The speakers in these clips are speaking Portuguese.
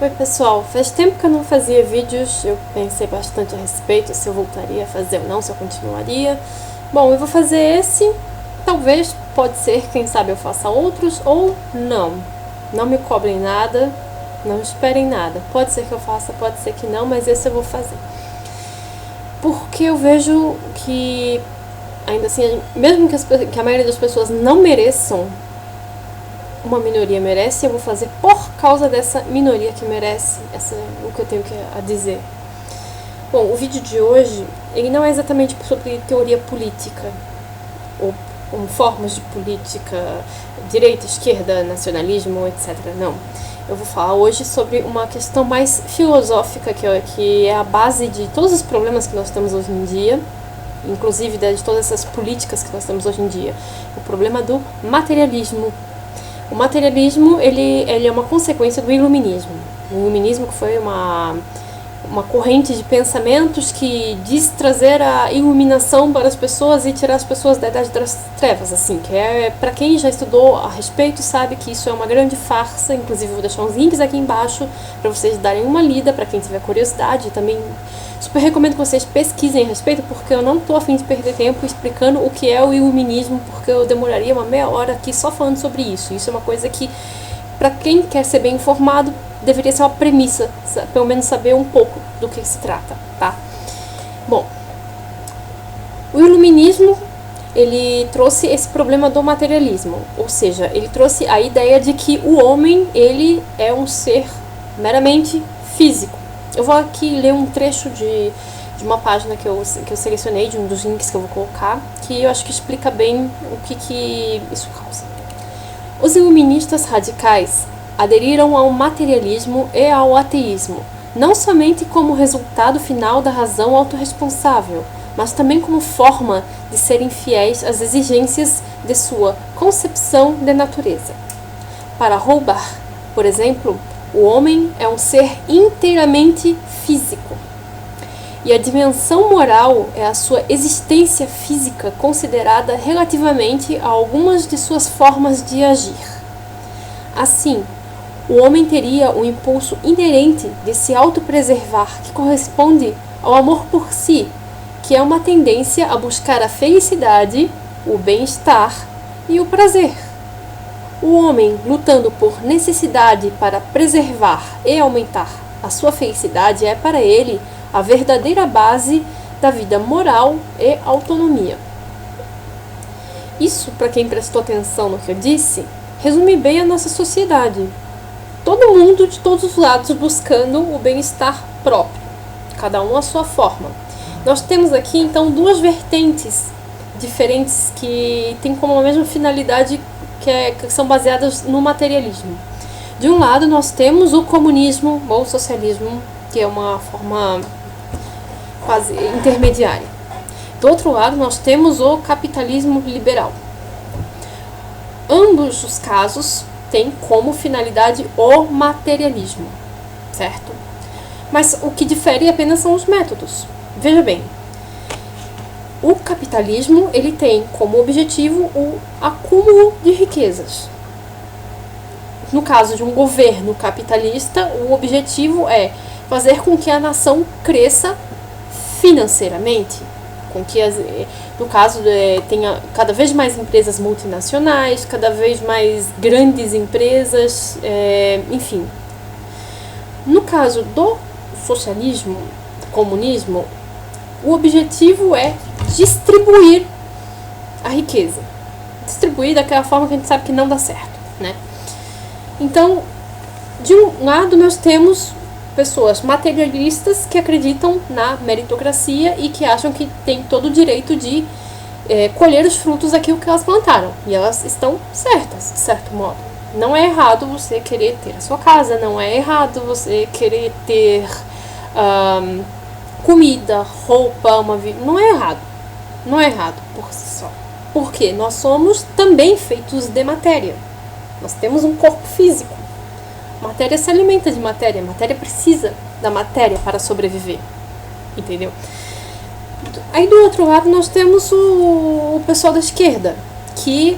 Oi pessoal, faz tempo que eu não fazia vídeos, eu pensei bastante a respeito se eu voltaria a fazer ou não, se eu continuaria. Bom, eu vou fazer esse, talvez, pode ser, quem sabe eu faça outros ou não. Não me cobrem nada, não esperem nada. Pode ser que eu faça, pode ser que não, mas esse eu vou fazer. Porque eu vejo que, ainda assim, mesmo que a maioria das pessoas não mereçam, uma minoria merece, eu vou fazer por causa dessa minoria que merece, o que eu tenho a dizer. Bom, o vídeo de hoje, ele não é exatamente sobre teoria política, ou formas de política, direita, esquerda, nacionalismo, etc. Não. Eu vou falar hoje sobre uma questão mais filosófica, que é a base de todos os problemas que nós temos hoje em dia, inclusive de todas essas políticas que nós temos hoje em dia. O problema do materialismo. O materialismo, ele é uma consequência do iluminismo. O iluminismo que foi uma corrente de pensamentos que diz trazer a iluminação para as pessoas e tirar as pessoas da idade das trevas, assim, que para quem já estudou a respeito sabe que isso é uma grande farsa. Inclusive vou deixar uns links aqui embaixo para vocês darem uma lida, para quem tiver curiosidade. Também super recomendo que vocês pesquisem a respeito, porque eu não estou a fim de perder tempo explicando o que é o iluminismo, porque eu demoraria uma meia hora aqui só falando sobre isso. Isso é uma coisa que, para quem quer ser bem informado, deveria ser uma premissa, pelo menos saber um pouco do que se trata, tá? Bom, o iluminismo, ele trouxe esse problema do materialismo, ou seja, ele trouxe a ideia de que o homem, ele é um ser meramente físico. Eu vou aqui ler um trecho de uma página que eu selecionei, de um dos links que eu vou colocar, que eu acho que explica bem o que isso causa. Os iluministas radicais aderiram ao materialismo e ao ateísmo, não somente como resultado final da razão autorresponsável, mas também como forma de serem fiéis às exigências de sua concepção de natureza. Para Holbach, por exemplo, o homem é um ser inteiramente físico, e a dimensão moral é a sua existência física considerada relativamente a algumas de suas formas de agir. Assim, o homem teria um impulso inerente de se autopreservar que corresponde ao amor por si, que é uma tendência a buscar a felicidade, o bem-estar e o prazer. O homem, lutando por necessidade para preservar e aumentar a sua felicidade, é para ele a verdadeira base da vida moral e autonomia. Isso, para quem prestou atenção no que eu disse, resume bem a nossa sociedade. Todo mundo de todos os lados buscando o bem-estar próprio, cada um à sua forma. Nós temos aqui então duas vertentes diferentes que têm como a mesma finalidade, que são baseadas no materialismo. De um lado nós temos o comunismo ou socialismo, que é uma forma quase intermediária. Do outro lado nós temos o capitalismo liberal. Ambos os casos têm como finalidade o materialismo, certo? Mas o que difere apenas são os métodos. Veja bem, o capitalismo, ele tem como objetivo o acúmulo de riquezas. No caso de um governo capitalista, o objetivo é fazer com que a nação cresça financeiramente, com que, no caso, tenha cada vez mais empresas multinacionais, cada vez mais grandes empresas, enfim. No caso do socialismo, do comunismo, o objetivo é distribuir a riqueza. Distribuir daquela forma que a gente sabe que não dá certo, né? Então, de um lado nós temos pessoas materialistas que acreditam na meritocracia e que acham que tem todo o direito de colher os frutos daquilo que elas plantaram. E elas estão certas, de certo modo. Não é errado você querer ter a sua casa, não é errado você querer ter comida, roupa, uma vida. Não é errado. Não é errado por si só. Porque nós somos também feitos de matéria. Nós temos um corpo físico. Matéria se alimenta de matéria. Matéria precisa da matéria para sobreviver. Entendeu? Aí do outro lado nós temos o pessoal da esquerda, que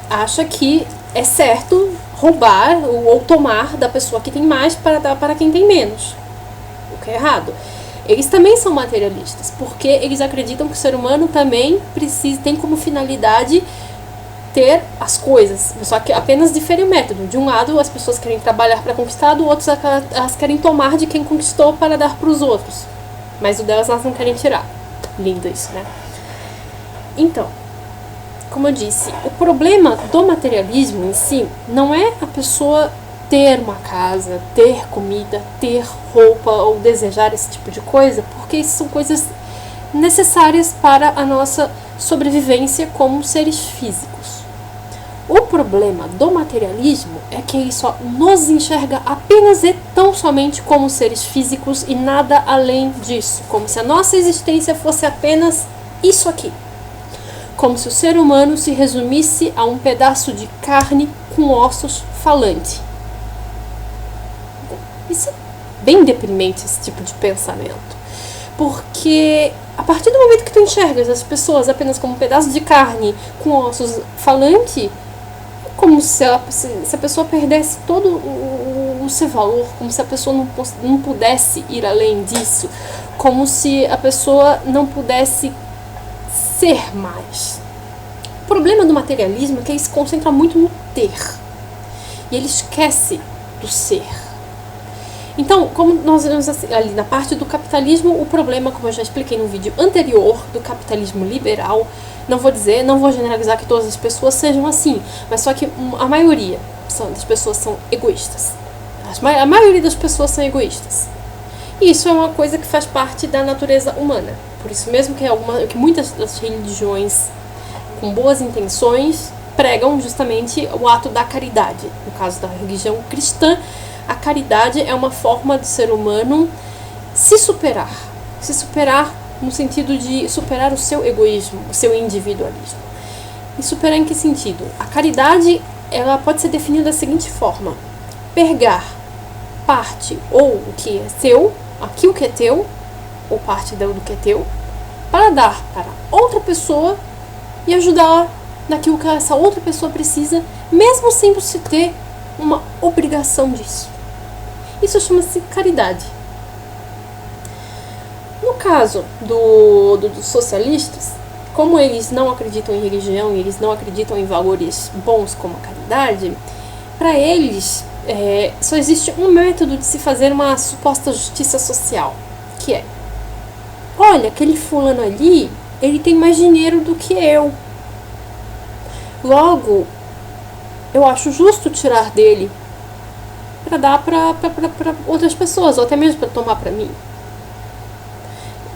acha que é certo roubar ou tomar da pessoa que tem mais para dar para quem tem menos, o que é errado. Eles também são materialistas, porque eles acreditam que o ser humano também tem como finalidade ter as coisas, só que apenas difere o método. De um lado, as pessoas querem trabalhar para conquistar, do outro, elas querem tomar de quem conquistou para dar para os outros. Mas o delas elas não querem tirar. Lindo isso, né? Então, como eu disse, o problema do materialismo em si não é a pessoa ter uma casa, ter comida, ter roupa ou desejar esse tipo de coisa, porque isso são coisas necessárias para a nossa sobrevivência como seres físicos. O problema do materialismo é que ele só nos enxerga apenas e tão somente como seres físicos e nada além disso, como se a nossa existência fosse apenas isso aqui. Como se o ser humano se resumisse a um pedaço de carne com ossos falante. Isso é bem deprimente, esse tipo de pensamento. Porque a partir do momento que tu enxergas as pessoas apenas como um pedaço de carne com ossos falante, é como se a pessoa perdesse todo o seu valor, como se a pessoa não pudesse ir além disso, como se a pessoa não pudesse ser mais. O problema do materialismo é que ele se concentra muito no ter. E ele esquece do ser. Então, como nós vemos ali na parte do capitalismo, o problema, como eu já expliquei no vídeo anterior, do capitalismo liberal, não vou generalizar que todas as pessoas sejam assim, mas só que a maioria das pessoas são egoístas. A maioria das pessoas são egoístas. E isso é uma coisa que faz parte da natureza humana. Por isso mesmo que muitas das religiões com boas intenções pregam justamente o ato da caridade. No caso da religião cristã, a caridade é uma forma do ser humano se superar. Se superar no sentido de superar o seu egoísmo, o seu individualismo. E superar em que sentido? A caridade, ela pode ser definida da seguinte forma: pegar parte ou o que é seu, aquilo que é teu, ou parte do que é teu, para dar para outra pessoa e ajudá-la naquilo que essa outra pessoa precisa, mesmo sem você ter uma obrigação disso. Isso chama-se caridade. No caso dos socialistas, como eles não acreditam em religião e eles não acreditam em valores bons como a caridade, para eles só existe um método de se fazer uma suposta justiça social, que é: olha, aquele fulano ali, ele tem mais dinheiro do que eu. Logo, eu acho justo tirar dele para dar para outras pessoas, ou até mesmo para tomar para mim.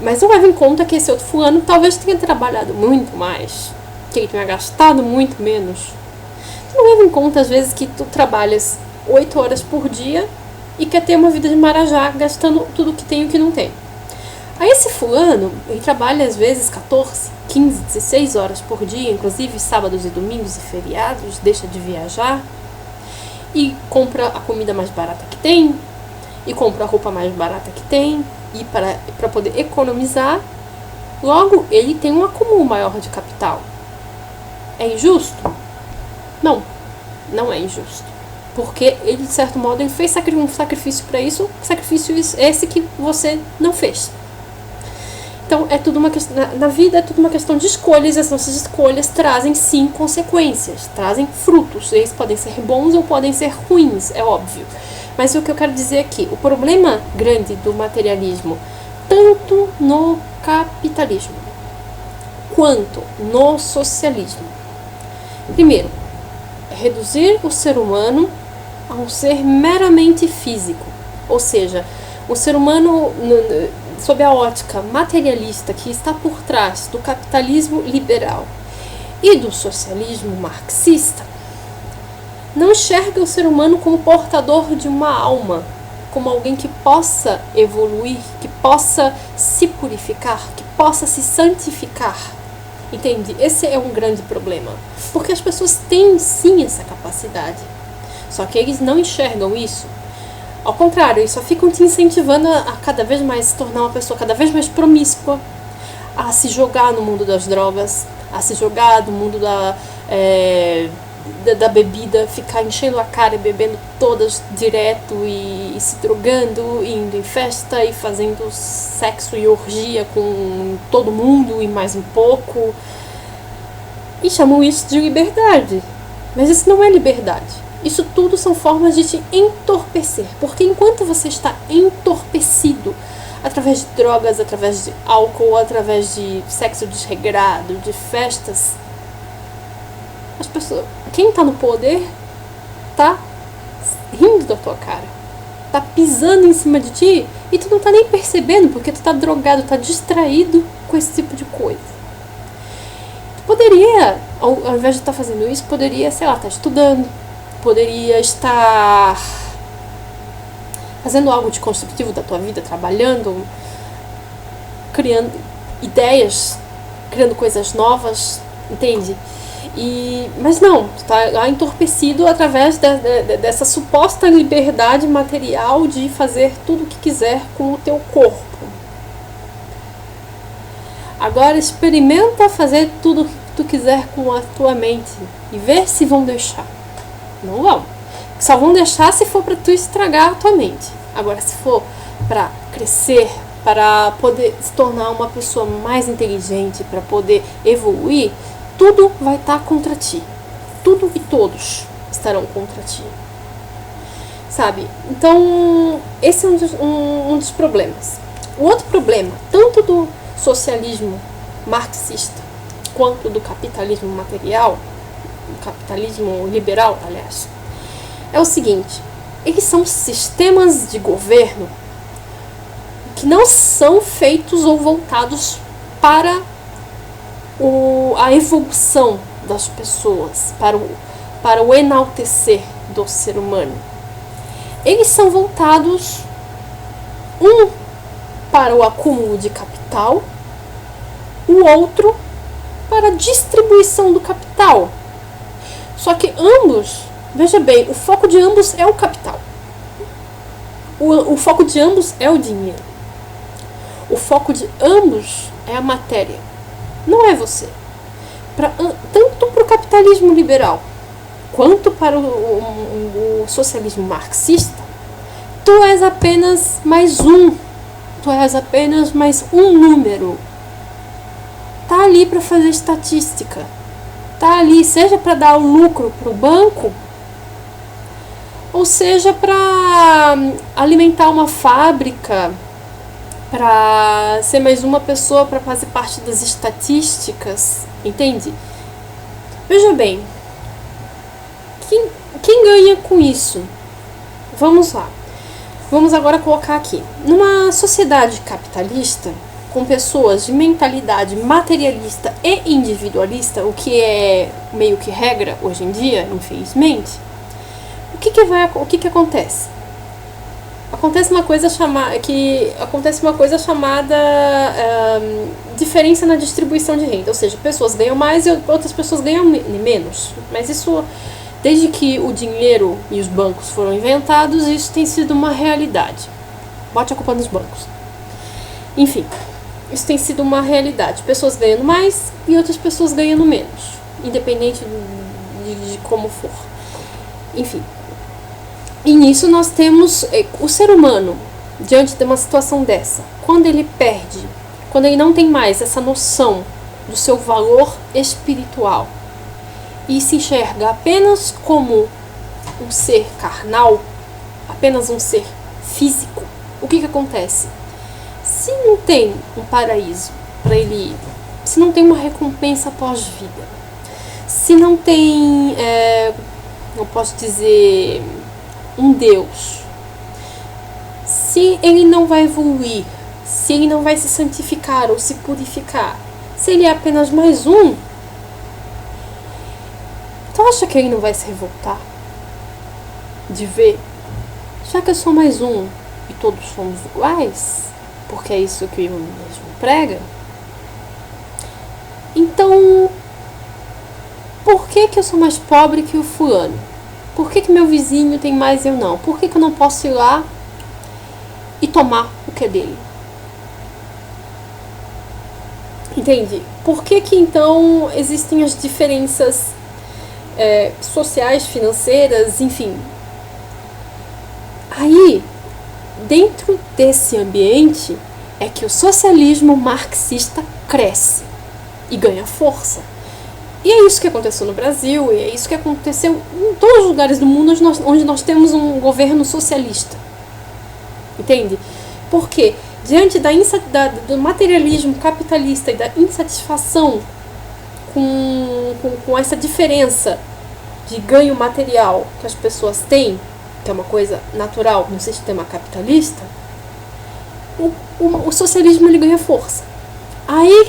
Mas eu levo em conta que esse outro fulano talvez tenha trabalhado muito mais, que ele tenha gastado muito menos. Tu não leva em conta, às vezes, que tu trabalhas 8 horas por dia e quer ter uma vida de marajá, gastando tudo que tem e o que não tem. Aí esse fulano, ele trabalha às vezes 14, 15, 16 horas por dia, inclusive sábados e domingos e feriados, deixa de viajar e compra a comida mais barata que tem, e compra a roupa mais barata que tem, e para poder economizar. Logo, ele tem um acúmulo maior de capital. É injusto? Não, não é injusto. Porque ele, de certo modo, ele fez um sacrifício para isso, sacrifício esse que você não fez. Então, é tudo uma questão, na vida é tudo uma questão de escolhas, e as nossas escolhas trazem, sim, consequências, trazem frutos. Eles podem ser bons ou podem ser ruins, é óbvio. Mas o que eu quero dizer aqui, o problema grande do materialismo, tanto no capitalismo quanto no socialismo, primeiro, é reduzir o ser humano a um ser meramente físico. Ou seja, o ser humano, sob a ótica materialista que está por trás do capitalismo liberal e do socialismo marxista, não enxerga o ser humano como portador de uma alma, como alguém que possa evoluir, que possa se purificar, que possa se santificar. Entende? Esse é um grande problema, porque as pessoas têm sim essa capacidade, só que eles não enxergam isso. Ao contrário, eles só ficam te incentivando a cada vez mais se tornar uma pessoa cada vez mais promíscua, a se jogar no mundo das drogas, a se jogar no mundo da bebida, ficar enchendo a cara e bebendo todas direto e se drogando, indo em festa e fazendo sexo e orgia com todo mundo e mais um pouco. E chamam isso de liberdade. Mas isso não é liberdade. Isso tudo são formas de te entorpecer. Porque enquanto você está entorpecido através de drogas, através de álcool, através de sexo desregrado, de festas, as pessoas, quem tá no poder tá rindo da tua cara, tá pisando em cima de ti e tu não tá nem percebendo porque tu tá drogado, tá distraído com esse tipo de coisa. Tu poderia, ao invés de estar fazendo isso, poderia, sei lá, estar estudando, poderia estar fazendo algo de construtivo da tua vida, trabalhando, criando ideias, criando coisas novas, entende? Mas não, tu tá lá entorpecido através dessa suposta liberdade material de fazer tudo o que quiser com o teu corpo. Agora experimenta fazer tudo o que tu quiser com a tua mente e ver se vão deixar. Não vão. Só vão deixar se for para tu estragar a tua mente. Agora, se for para crescer, para poder se tornar uma pessoa mais inteligente, para poder evoluir, tudo vai estar contra ti. Tudo e todos estarão contra ti. Sabe? Então, esse é um dos problemas. O outro problema, tanto do socialismo marxista quanto do capitalismo material, do capitalismo liberal, aliás, é o seguinte: eles são sistemas de governo que não são feitos ou voltados para a evolução das pessoas, para o enaltecer do ser humano. Eles são voltados, para o acúmulo de capital, o outro para a distribuição do capital. Só que ambos, veja bem, o foco de ambos é o capital. O foco de ambos é o dinheiro. O foco de ambos é a matéria. Não é você. Tanto para o capitalismo liberal quanto para o socialismo marxista, tu és apenas mais um. Tu és apenas mais um número. Tá ali para fazer estatística. Tá ali, seja para dar lucro para o banco, ou seja para alimentar uma fábrica, para ser mais uma pessoa para fazer parte das estatísticas, entende? Veja bem, quem ganha com isso? Vamos lá. Vamos agora colocar aqui. Numa sociedade capitalista, com pessoas de mentalidade materialista e individualista, o que é meio que regra hoje em dia, infelizmente, o que acontece? Acontece uma coisa chamada diferença na distribuição de renda, ou seja, pessoas ganham mais e outras pessoas ganham menos. Mas isso, desde que o dinheiro e os bancos foram inventados, isso tem sido uma realidade. Bote a culpa nos bancos. Enfim, isso tem sido uma realidade. Pessoas ganhando mais e outras pessoas ganhando menos, independente de como for. Enfim. E nisso nós temos o ser humano, diante de uma situação dessa, quando ele perde, quando ele não tem mais essa noção do seu valor espiritual e se enxerga apenas como um ser carnal, apenas um ser físico, o que acontece? Se não tem um paraíso para ele ir, se não tem uma recompensa pós-vida, se não tem, eu posso dizer, um Deus, se ele não vai evoluir, se ele não vai se santificar ou se purificar, se ele é apenas mais um, tu acha que ele não vai se revoltar? De ver, já que eu sou mais um e todos somos iguais, porque é isso que o mesmo prega, então por que eu sou mais pobre que o fulano? Por que meu vizinho tem mais e eu não? Por que eu não posso ir lá e tomar o que é dele? Entende? Por que então existem as diferenças sociais, financeiras, enfim. Aí, dentro desse ambiente, é que o socialismo marxista cresce e ganha força. E é isso que aconteceu no Brasil, e é isso que aconteceu em todos os lugares do mundo onde nós temos um governo socialista. Entende? Porque diante do materialismo capitalista e da insatisfação com essa diferença de ganho material que as pessoas têm, que é uma coisa natural no sistema capitalista, o socialismo ele ganha força. Aí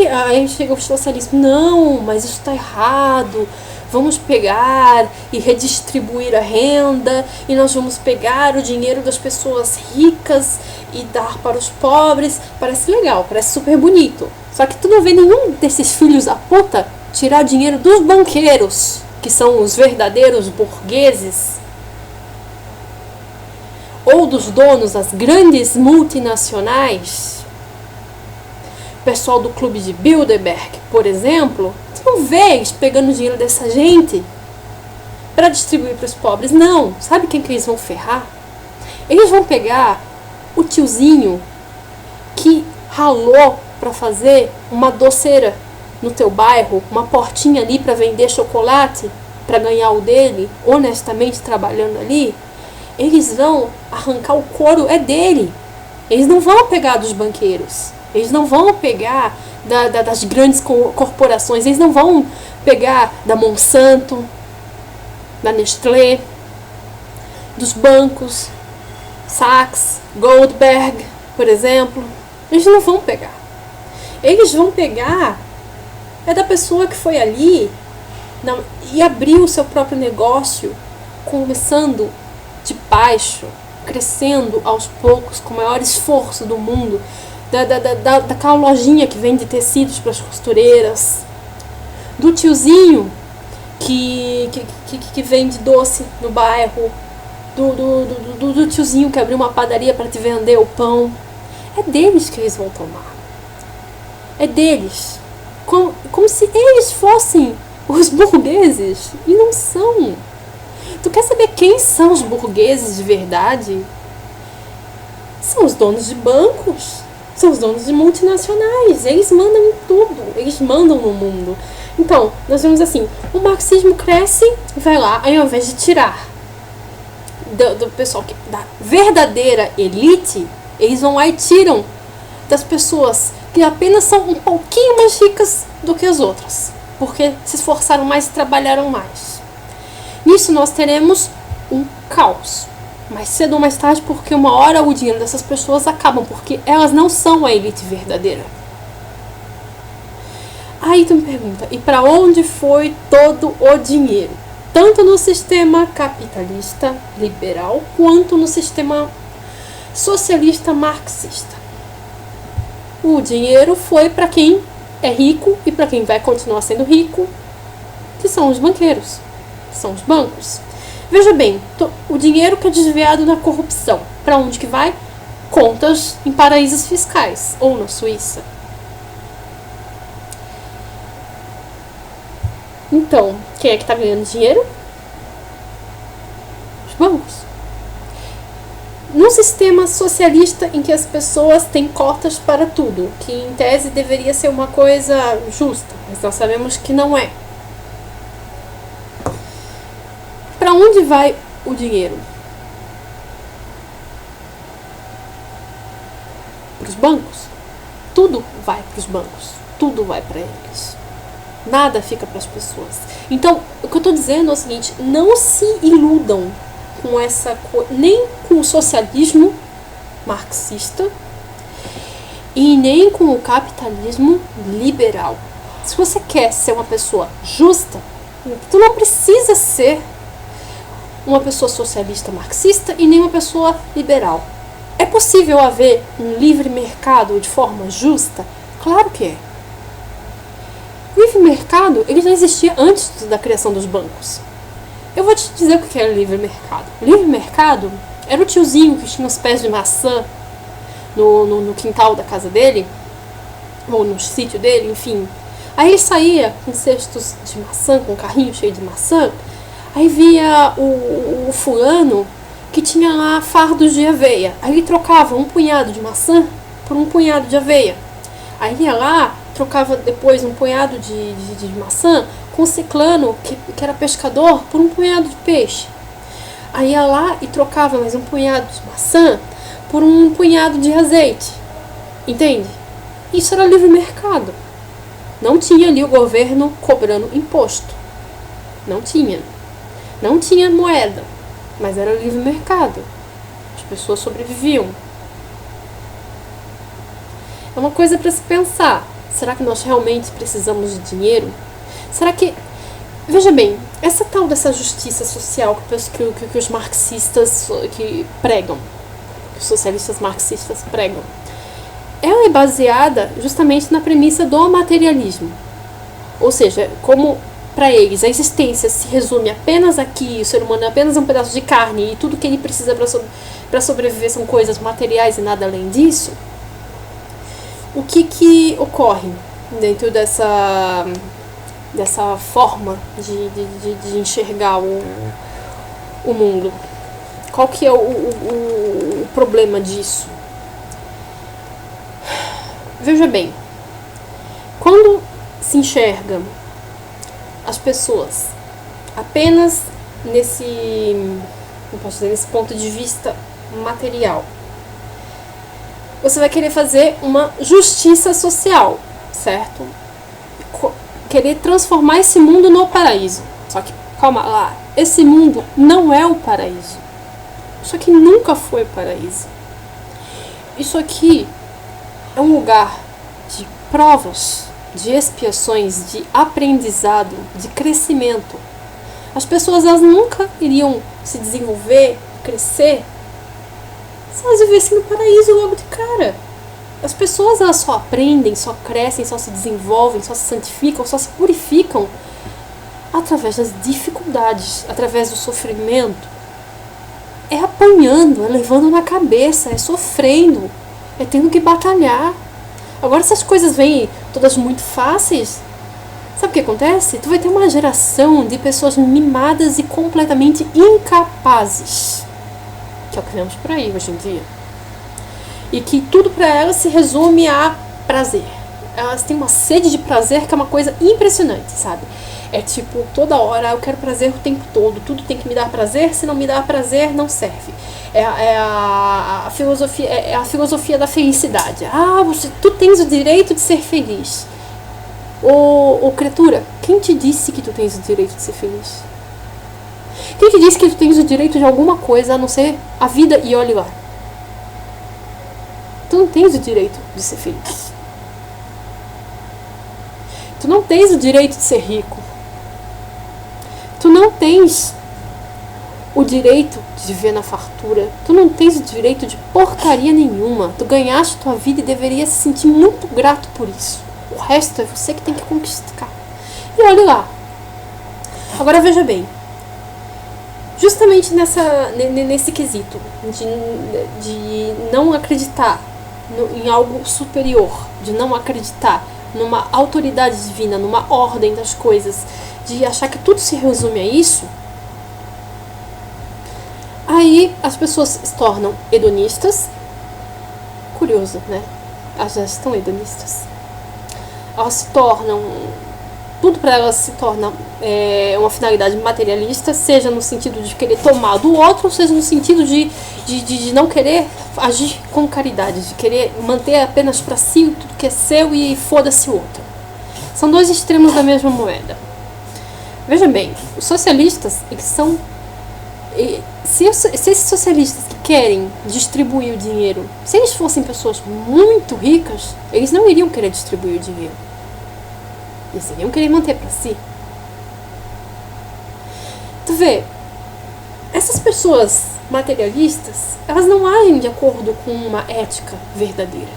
chega o socialismo, não, mas isso está errado, vamos pegar e redistribuir a renda, e nós vamos pegar o dinheiro das pessoas ricas e dar para os pobres. Parece legal, parece super bonito. Só que tu não vê nenhum desses filhos da puta tirar dinheiro dos banqueiros, que são os verdadeiros burgueses, ou dos donos das grandes multinacionais. O pessoal do clube de Bilderberg, por exemplo, você não vê eles pegando dinheiro dessa gente para distribuir para os pobres. Não. Sabe quem que eles vão ferrar? Eles vão pegar o tiozinho que ralou para fazer uma doceira no teu bairro, uma portinha ali para vender chocolate, para ganhar o dele, honestamente trabalhando ali. Eles vão arrancar o couro dele. Eles não vão pegar dos banqueiros. Eles não vão pegar das grandes corporações. Eles não vão pegar da Monsanto, da Nestlé, dos bancos, Sachs, Goldberg, por exemplo. Eles não vão pegar. Eles vão pegar da pessoa que foi ali e abriu o seu próprio negócio, começando de baixo, crescendo aos poucos, com o maior esforço do mundo, daquela lojinha que vende tecidos para as costureiras, do tiozinho que vende doce no bairro, do tiozinho que abriu uma padaria para te vender o pão. É deles que eles vão tomar. É deles. Como se eles fossem os burgueses, e não são. Tu quer saber quem são os burgueses de verdade? São os donos de bancos, são os donos de multinacionais. Eles mandam em tudo, eles mandam no mundo. Então, nós vemos assim, o marxismo cresce e vai lá, aí ao invés de tirar do pessoal da verdadeira elite, eles vão lá e tiram das pessoas que apenas são um pouquinho mais ricas do que as outras, porque se esforçaram mais e trabalharam mais. Nisso nós teremos um caos, mais cedo ou mais tarde, porque uma hora o dinheiro dessas pessoas acabam, porque elas não são a elite verdadeira. Aí tu me pergunta, e para onde foi todo o dinheiro? Tanto no sistema capitalista liberal, quanto no sistema socialista marxista. O dinheiro foi para quem é rico e para quem vai continuar sendo rico, que são os banqueiros, que são os bancos. Veja bem, o dinheiro que é desviado da corrupção, para onde que vai? Contas em paraísos fiscais, ou na Suíça. Então, quem é que está ganhando dinheiro? Os bancos. Num sistema socialista em que as pessoas têm cotas para tudo, que em tese deveria ser uma coisa justa, mas nós sabemos que não é. Para onde vai o dinheiro? Para os bancos. Tudo vai para os bancos. Tudo vai para eles. Nada fica para as pessoas. Então, o que eu estou dizendo é o seguinte: não se iludam com essa nem com o socialismo marxista e nem com o capitalismo liberal. Se você quer ser uma pessoa justa, tu não precisa ser uma pessoa socialista marxista e nem uma pessoa liberal. É possível haver um livre mercado de forma justa? Claro que é. O livre mercado, ele já existia antes da criação dos bancos. Eu vou te dizer o que era o livre mercado. O livre mercado era o tiozinho que tinha os pés de maçã no quintal da casa dele, ou no sítio dele, enfim. Aí ele saía com cestos de maçã, com um carrinho cheio de maçã, Aí via o fulano que tinha lá fardos de aveia. Aí ele trocava um punhado de maçã por um punhado de aveia. Aí ia lá, trocava depois um punhado de maçã com o ciclano, que era pescador, por um punhado de peixe. Aí ia lá e trocava mais um punhado de maçã por um punhado de azeite. Entende? Isso era livre mercado. Não tinha ali o governo cobrando imposto. Não tinha. Não tinha moeda. Mas era livre mercado. As pessoas sobreviviam. É uma coisa para se pensar. Será que nós realmente precisamos de dinheiro? Será que... Veja bem, essa tal dessa justiça social que os marxistas que pregam, os socialistas marxistas pregam, ela é baseada justamente na premissa do materialismo. Ou seja, como para eles a existência se resume apenas aqui, o ser humano é apenas um pedaço de carne e tudo que ele precisa para sobreviver são coisas materiais e nada além disso, o que ocorre dentro dessa forma de enxergar o mundo? Qual que é o problema disso? Veja bem, quando se enxerga as pessoas apenas nesse ponto de vista material, você vai querer fazer uma justiça social, certo? Querer transformar esse mundo no paraíso. Só que, calma lá, esse mundo não é o paraíso. Isso aqui nunca foi o paraíso. Isso aqui é um lugar de provas, de expiações, de aprendizado, de crescimento. As pessoas, elas nunca iriam se desenvolver, crescer, se elas vivessem no paraíso logo de cara. As pessoas, elas só aprendem, só crescem, só se desenvolvem, só se santificam, só se purificam através das dificuldades, através do sofrimento. É apanhando, é levando na cabeça, é sofrendo, é tendo que batalhar. Agora, essas coisas vêm todas muito fáceis. Sabe o que acontece? Tu vai ter uma geração de pessoas mimadas e completamente incapazes, que é o que vemos por aí hoje em dia. E que tudo pra elas se resume a prazer. Elas têm uma sede de prazer que é uma coisa impressionante, sabe? É tipo, toda hora eu quero prazer o tempo todo. Tudo tem que me dar prazer, se não me dar prazer, não serve. É a filosofia da felicidade. Tu tens o direito de ser feliz. Ô criatura, quem te disse que tu tens o direito de ser feliz? Quem te disse que tu tens o direito de alguma coisa a não ser a vida e olhe lá? Tu não tens o direito de ser feliz. Tu não tens o direito de ser rico. Tu não tens o direito de viver na fartura. Tu não tens o direito de porcaria nenhuma. Tu ganhaste tua vida e deveria se sentir muito grato por isso. O resto é você que tem que conquistar. E olhe lá. Agora veja bem. Justamente nesse quesito de não acreditar em algo superior, de não acreditar numa autoridade divina, numa ordem das coisas, de achar que tudo se resume a isso, aí as pessoas se tornam hedonistas. Curioso, né? Elas já estão hedonistas. Elas se tornam... Tudo para elas se torna uma finalidade materialista, seja no sentido de querer tomar do outro, ou seja no sentido de não querer agir com caridade, de querer manter apenas para si tudo que é seu e foda-se o outro. São dois extremos da mesma moeda. Veja bem, os socialistas, eles são... Se esses socialistas que querem distribuir o dinheiro, se eles fossem pessoas muito ricas, eles não iriam querer distribuir o dinheiro. Eles iriam querer manter para si. Tu vê, essas pessoas materialistas, elas não agem de acordo com uma ética verdadeira.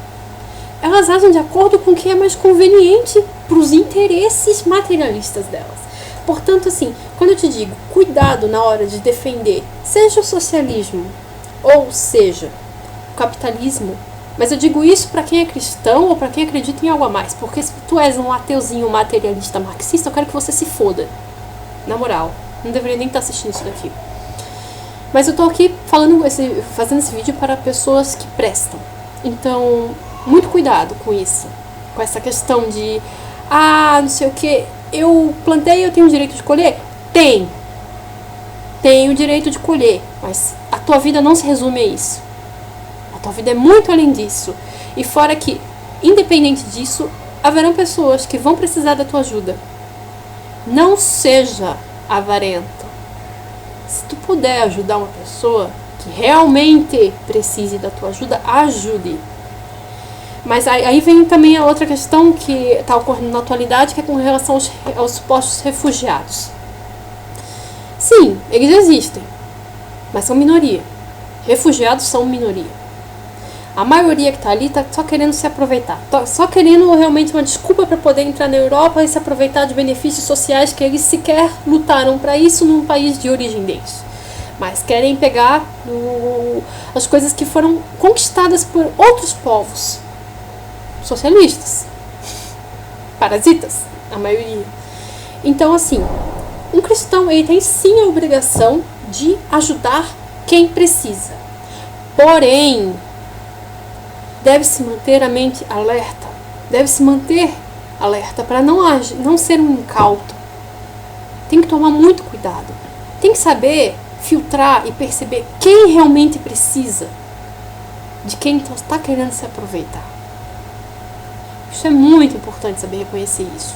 Elas agem de acordo com o que é mais conveniente para os interesses materialistas delas. Portanto, assim, quando eu te digo cuidado na hora de defender, seja o socialismo ou seja o capitalismo, mas eu digo isso para quem é cristão ou para quem acredita em algo a mais, porque se tu és um ateuzinho materialista marxista, eu quero que você se foda. Na moral, não deveria nem estar assistindo isso daqui. Mas eu tô aqui fazendo esse vídeo para pessoas que prestam. Então, muito cuidado com isso. Com essa questão de, não sei o que, eu plantei, eu tenho o direito de colher? Tem o direito de colher, mas a tua vida não se resume a isso. A tua vida é muito além disso. E fora que, independente disso, haverão pessoas que vão precisar da tua ajuda. Não seja avarento. Se tu puder ajudar uma pessoa que realmente precise da tua ajuda, ajude. Mas aí vem também a outra questão que está ocorrendo na atualidade, que é com relação aos supostos refugiados. Sim, eles existem, mas são minoria. Refugiados são minoria. A maioria que está ali está só querendo se aproveitar, só querendo realmente uma desculpa para poder entrar na Europa e se aproveitar de benefícios sociais que eles sequer lutaram para isso num país de origem deles. Mas querem pegar as coisas que foram conquistadas por outros povos socialistas, parasitas, a maioria. Então, assim, um cristão ele tem sim a obrigação de ajudar quem precisa. Porém, deve-se manter a mente alerta. Deve-se manter alerta para não ser um incauto. Tem que tomar muito cuidado. Tem que saber filtrar e perceber quem realmente precisa de quem está querendo se aproveitar. Isso é muito importante saber reconhecer isso.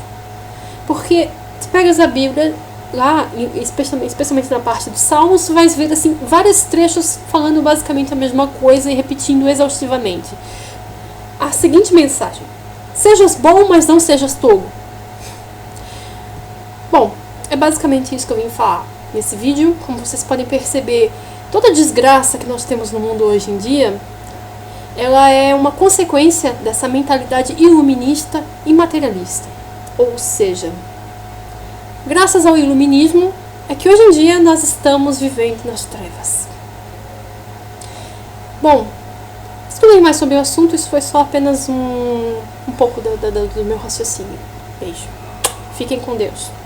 Porque se pegas a Bíblia, lá, especialmente na parte dos Salmos, tu vais ver assim, vários trechos falando basicamente a mesma coisa e repetindo exaustivamente a seguinte mensagem: sejas bom, mas não sejas tolo. Bom, é basicamente isso que eu vim falar nesse vídeo. Como vocês podem perceber, toda a desgraça que nós temos no mundo hoje em dia, ela é uma consequência dessa mentalidade iluminista e materialista. Ou seja, graças ao iluminismo é que hoje em dia nós estamos vivendo nas trevas. Bom, estudei mais sobre o assunto, isso foi só apenas um pouco do meu raciocínio. Beijo. Fiquem com Deus.